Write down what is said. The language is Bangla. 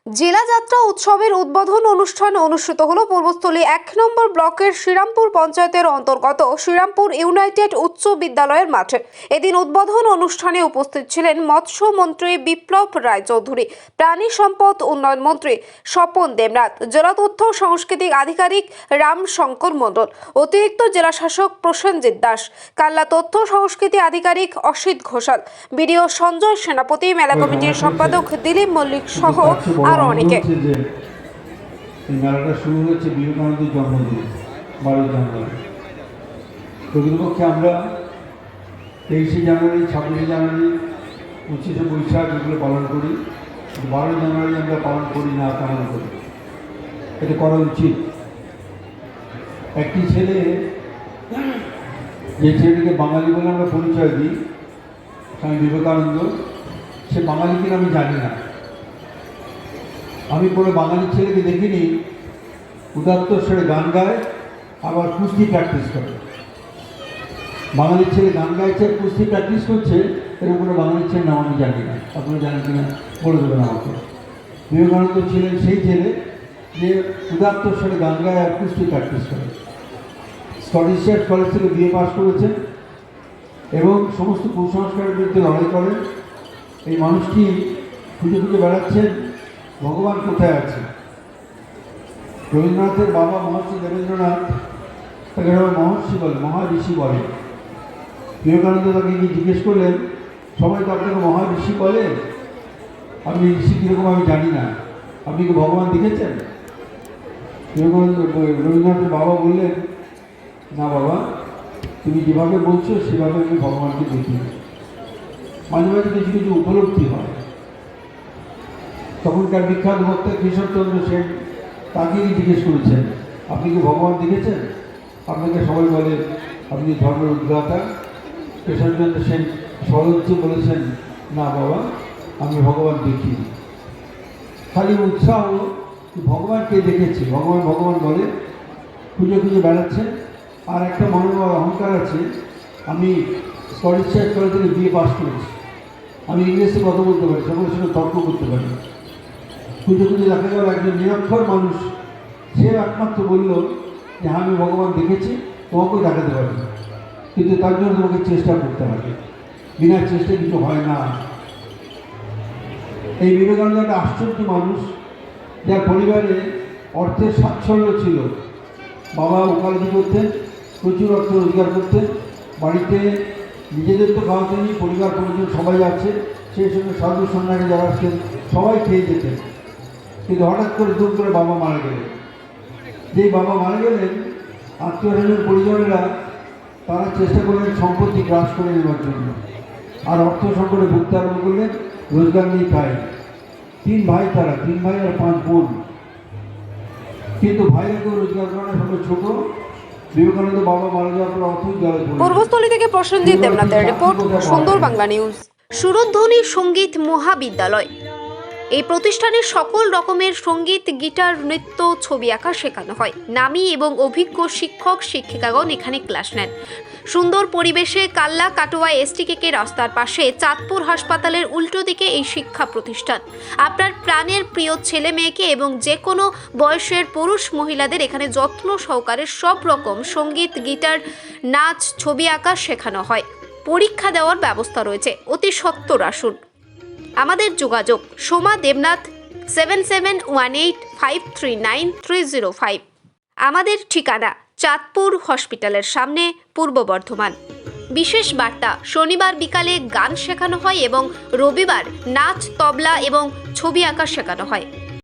জেলা যাত্রা উৎসবের উদ্বোধন অনুষ্ঠান অনুষ্ঠিত হলো পূর্বস্থলী 1 নম্বর ব্লকের শ্রীরামপুর পঞ্চায়েতের অন্তর্গত শ্রীরামপুর ইউনাইটেড উচ্চ বিদ্যালয়ের মাঠে। এদিন উদ্বোধন অনুষ্ঠানে উপস্থিত ছিলেন মৎস্যমন্ত্রী বিপ্লব রায়চৌধুরী, প্রাণী সম্পদ উন্নয়ন মন্ত্রী স্বপন দেবনাথ, জেলা তথ্য সাংস্কৃতিক আধিকারিক রামশঙ্কর মণ্ডল, অতিরিক্ত জেলা শাসক প্রসেনজিৎ দাস, কাল্লা তথ্য সংস্কৃতি আধিকারিক অসিত ঘোষাল, বিডিও সঞ্জয় সেনাপতি, মেলা কমিটির সম্পাদক দিলীপ মল্লিক সহ আরো অনেকে। মেলাটা শুরু হচ্ছে বিবেকানন্দের জন্মদিন 12 জানুয়ারি। প্রকৃতপক্ষে আমরা 23শে জানুয়ারি, 26শে জানুয়ারি, 25শে বৈশাখ এগুলো পালন করি, 12 জানুয়ারি আমরা পালন করি না, পালন করি। এটা করা উচিত। একটি ছেলে, যে ছেলেটিকে বাঙালি বলে আমরা পরিচয় দিই, স্বামী বিবেকানন্দ, সে বাঙালি কিনা আমি জানি না। আমি কোনো বাঙালি ছেলেকে দেখিনি উদাত্ত স্বরে গান গায় আবার কুস্তি প্র্যাকটিস করে। বাঙালির ছেলে গান গাইছে, কুস্তি প্র্যাকটিস করছে, এরকম কোনো বাঙালির ছেলে নাম আমি জানি না। আপনারা জানেন কিনা বলে দেবেন আমাকে। বিবেকানন্দ ছিলেন সেই ছেলে যে উদাত্ত স্বরে গান গায় আর কুস্তি প্র্যাকটিস করে। স্কটিশ কলেজ থেকে বিএ পাস করেছেন এবং সমস্ত কুসংস্কারের বিরুদ্ধে লড়াই করেন। এই মানুষটি খুঁজে খুঁজে বেড়াচ্ছেন ভগবান কোথায় আছে। রবীন্দ্রনাথের বাবা মহর্ষি দেবেন্দ্রনাথ তাকে মহর্ষি বলে, মহাঋষি বলে। বিবেকানন্দ তাকে গিয়ে জিজ্ঞেস করলেন, সবাই তো আপনাকে মহাঋষি বলে, আপনি ঋষি কীরকম আমি জানি না, আপনি কি ভগবান দেখেছেন? রবীন্দ্রনাথের বাবা বললেন, না বাবা, তুমি যেভাবে বলছো সেভাবে আমি ভগবানকে দেখি। মাঝে মাঝে কিছু কিছু উপলব্ধি হয়। তখনকার বিখ্যাত বক্তা কেশবচন্দ্র সেন তাকে জিজ্ঞেস করেছেন, আপনি কি ভগবান দেখেছেন? আপনাকে সবাই বলে আপনি ধর্মের উদ্গাতা। কেশবচন্দ্র সেন সরলচে বলেছেন, না বাবা, আমি ভগবান দেখি। খালি উৎসাহ ভগবানকে দেখেছি, ভগবান ভগবান বলে খুঁজে খুঁজে বেড়াচ্ছেন। আর একটা মনোভাব অহংকার আছে, আমি স্কটিশ কলেজ থেকে বিএ পাস করেছি, আমি ইংলিশে কথা বলতে পারি, সকলের সঙ্গে তর্ক করতে পারি। খুঁজে খুঁজে দেখা গেল একজন নিরক্ষর মানুষ, সে একমাত্র বলল যে আমি ভগবান দেখেছি, তোমাকেও দেখাতে পারি, কিন্তু তার জন্য তোমাকে চেষ্টা করতে হবে, বিনা চেষ্টায় কিছু হয় না। এই বিবেকানন্দ একটা আশ্চর্য মানুষ, যার পরিবারে অর্থের স্বাচ্ছল্য ছিল। বাবা ওকালতি করতেন, প্রচুর অর্থ রোজগার করতেন, বাড়িতে নিজেদের তো খাওয়াতেনি, পরিবার পরিজন সবাই আছে, সেই সঙ্গে সাধু সন্ন্যাসী যারা আসতেন সবাই খেয়ে যেতেন। কিন্তু হঠাৎ করে দুম করে বাবা মারা গেলেন। যেই বাবা মারা গেলেন, আত্মীয় স্বজন পরিজনেরা তারা চেষ্টা করলেন সম্পত্তি গ্রাস করে নেওয়ার জন্য, আর অর্থ সংকটে ভুগতে আরম্ভ করলেন, রোজগার নিয়ে খায়। 3 ভাই, তারা 3 ভাই আর 5 বোন, কিন্তু ভাইরা কেউ রোজগার করে না, সঙ্গে ছোট। বিবেকানন্দ বাবা মারা যাওয়ার পর অথই জলে পড়ে। পূর্বস্থলী থেকে প্রসেনজিৎ দেবনাথের রিপোর্ট, সুন্দর বাংলা নিউজ। সুরধ্বনি সঙ্গীত মহাবিদ্যালয় এই প্রতিষ্ঠানে সকল রকমের সঙ্গীত, গিটার, নৃত্য, ছবি আঁকা শেখানো হয়। নামী এবং অভিজ্ঞ শিক্ষক শিক্ষিকাগণ এখানে ক্লাস নেন। সুন্দর পরিবেশে কাল্লা কাটোয়া STKK রাস্তার পাশে চাঁদপুর হাসপাতালের উল্টো দিকে এই শিক্ষা প্রতিষ্ঠান। আপনার প্রাণের প্রিয় ছেলে মেয়েকে এবং যে কোনো বয়সের পুরুষ মহিলাদের এখানে যত্ন সহকারে সব রকম সঙ্গীত, গিটার, নাচ, ছবি আঁকা শেখানো হয়। পরীক্ষা দেওয়ার ব্যবস্থা রয়েছে, অতি সত্বর আসুন। আমাদের যোগাযোগ সোমা দেবনাথ 7718539305। আমাদের ঠিকানা চাঁদপুর হসপিটালের সামনে, পূর্ব বর্ধমান। বিশেষ বার্তা, শনিবার বিকালে গান শেখানো হয় এবং রবিবার নাচ, তবলা এবং ছবি আঁকা শেখানো হয়।